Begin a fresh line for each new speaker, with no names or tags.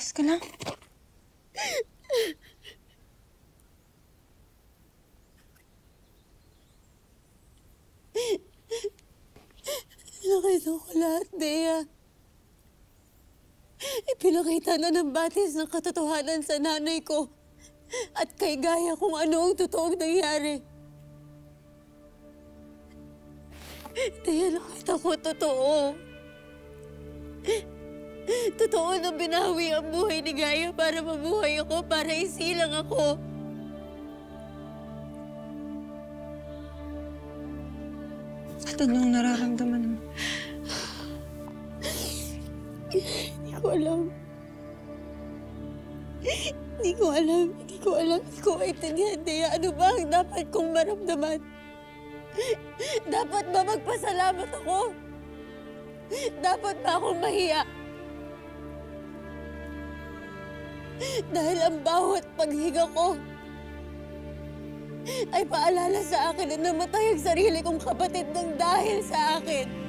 Ayos ka lang?
Nakita ko lahat, Dea. Ipinakita na ng batis ng katotohanan sa nanay ko at kay Gaya kung ano ang totoong nangyari. Dea, nakita ko totoo. Totoo na binawi ang buhay ni Gaya para mabuhay ako, para isilang ako.
At anong nararamdaman mo?
Hindi ko alam. Hindi ko alam. Hindi ko alam. Hindi ko maintindihan, Dea. Ano ba ang dapat kong maramdaman? Dapat ba magpasalamat ako? Dapat ba akong mahiya? Dahil ang bawat paghiga ko ay paalala sa akin na namatay ang sarili kong kapatid ng dahil sa akin.